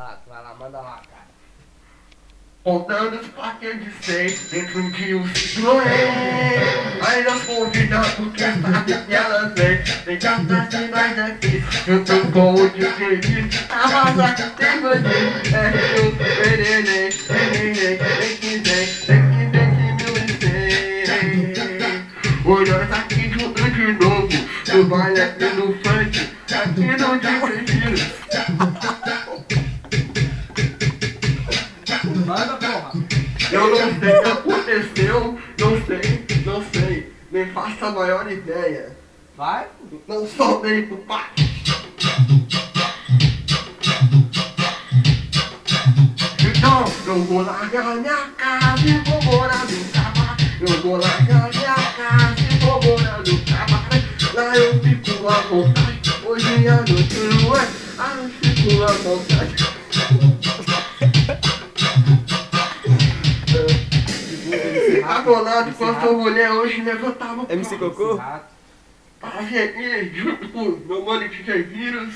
Rato, vai lá, manda lá, cara. Contando os plaquinhos de 6 dentro de um Citroën. Aí nós convidamos porque sabe que elas vêm. Vem cá pra cima daqui, junto com o DJ. A rosa tem bandido, é o neném, neném, vem que vem que me hoje nós aqui junto de novo, no baile aqui no funk, aqui no Divertido. Manda, porra. Eu não sei o que aconteceu, não sei, nem faço a maior ideia. Vai. Não sou bem do pai. Então, eu vou largar minha casa e vou morar no trabalho. Eu vou largar minha casa e vou morar no trabalho. Lá eu fico à vontade, hoje à noite não é. Ah, eu fico à vontade. Acolado com a sua mulher hoje levantava o MC Cocô? a gente junto com meu mano DJ Vírus,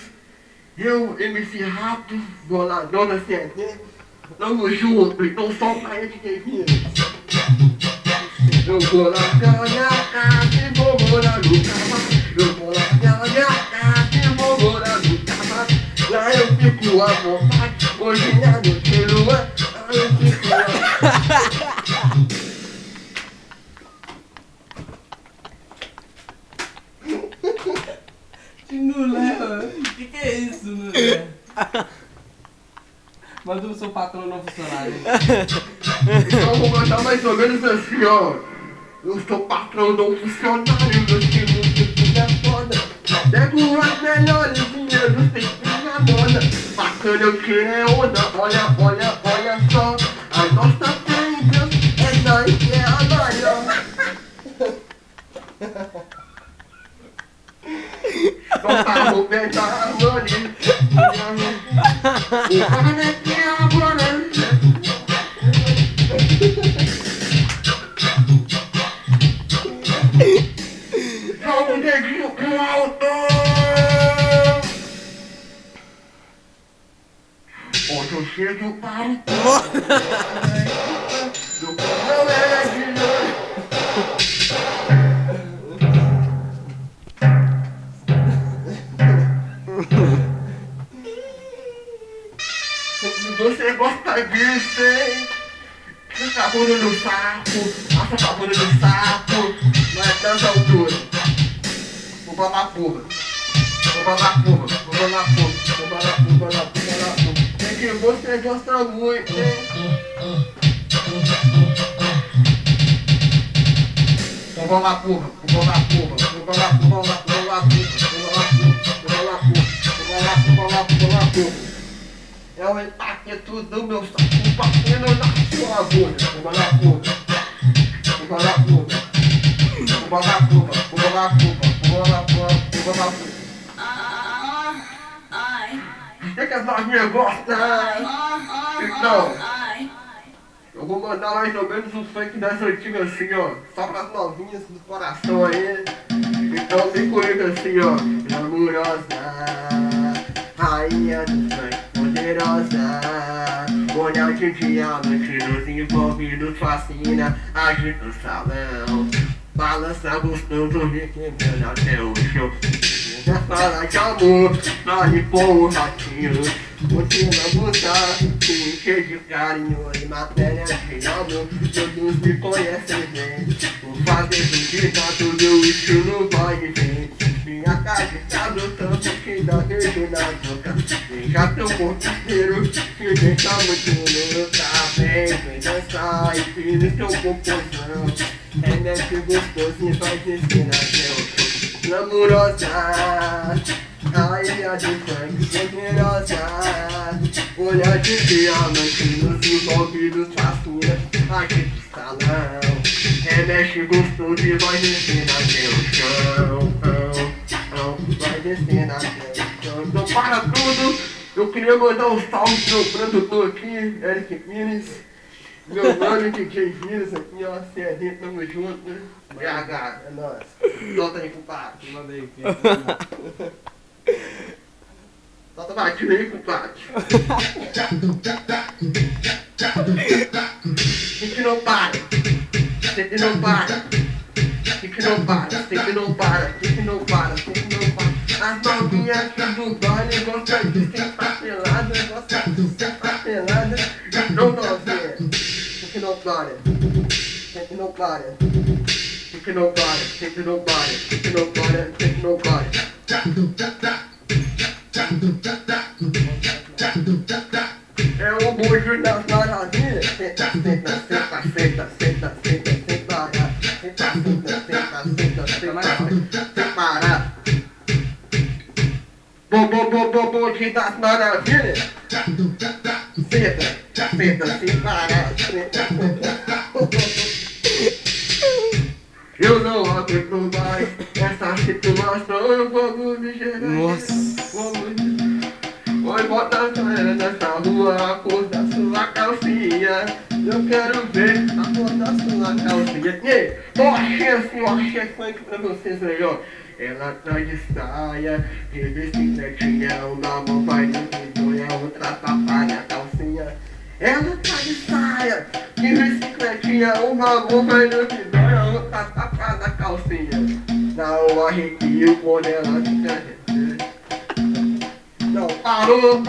eu, MC Rato, Boladona CD, tamo junto, então solta aí DJ Vírus. Eu vou largar minha casa e vou morar no cavalo. Eu vou largar minha casa e vou morar no cavalo. Lá eu fico à vontade, hoje à noite não é. Lá eu fico à vontade. Nulé, mano. Que é isso, Nulé? Manda o seu patrão não funcionário. Então eu vou mandar mais ou menos assim, ó. Eu sou patrão de um funcionário, meus filhos tudo é foda. Pego as melhores dinheiros, tem que na moda. Bacana eu tirei onda, olha só. A nossa tenda é nós que é a maior. Nós tá roubando a harmonia. O cara que é a bonança. Joga o dedinho pro alto. Hoje eu chego para o do não é de novo. Você gosta disso, hein? Sabor no saco, passa sabor no saco, não é tanta altura. Vou botar porra. É que você gosta muito, hein? Vou botar porra. É o empaqueto do meu saco, batendo na sua agulha. Vou botar porra. O que as novinhas gostam? Então, eu vou mandar mais ou menos um funk das antigas assim, ó. Só pras novinhas do coração aí. Então vem comigo assim, ó. Amorosa, rainha do funk, poderosa. Olhar de dia, noite nos envolvidos fascina. Agita o salão, balança gostoso, requebrando até o chão. Já fala de amor, nós com o ratinho. Você vai gostar, te encher de carinho e matéria de amor. Todos me conhecem bem, vou fazer dúvida, tudo isso não vai vir. Minha casa está brotando que dá beijo na boca. Beija teu corpo inteiro, que deixa muito louco. Tá bem, vem dançar e filho teu popozão. Remédio gostoso e vai descer na teu. Glamurosa, rainha de funk poderosa. Olhar de diamante nos envolvidos fascina. Aqui do salão, remexe gostoso e vai descer na teu chão. Vai descer na teu chão. Então para tudo, eu queria mandar um salve pro meu produtor aqui, Eric Pires. Meu mano DJ Vírus aqui, ó, CD, tamo junto, né? BH, é nóis. Solta aí, compadre. Manda aí, Solta bate aí, compadre. Gente não para. Gente não para. Gente não para. Gente não para. Gente não para. Gente não para. As novinhas aqui do baile gostam de sentar pelada. Gostam de sentar pelada. Então novinha. Gente não para. Gente não para. Gente não para. Gente não para. Gente não para. Gente não para. É o bujo das maravilhas. Senta, senta, senta, senta, senta, senta, sem parar. Senta, senta, senta, senta, sem parar. Bujo das maravilhas. Senta, senta, sem parar. Senta, senta. Eu não aguento mais essa situação. Eu vou me gerar. Nossa. Oi, bota a cara nessa rua, a cor da sua calcinha. Eu quero ver a cor da sua calcinha. Ei, Porsche funk pra vocês aí, ó. Ela tá de saia, de bicicletinha. Uma mão vai no vidro e a outra tapa na calcinha. Ela tá de saia, de bicicletinha. Uma mão vai no vidro e a outra tapa na calcinha. Dá um arrepio quando ela fica. Não, parou.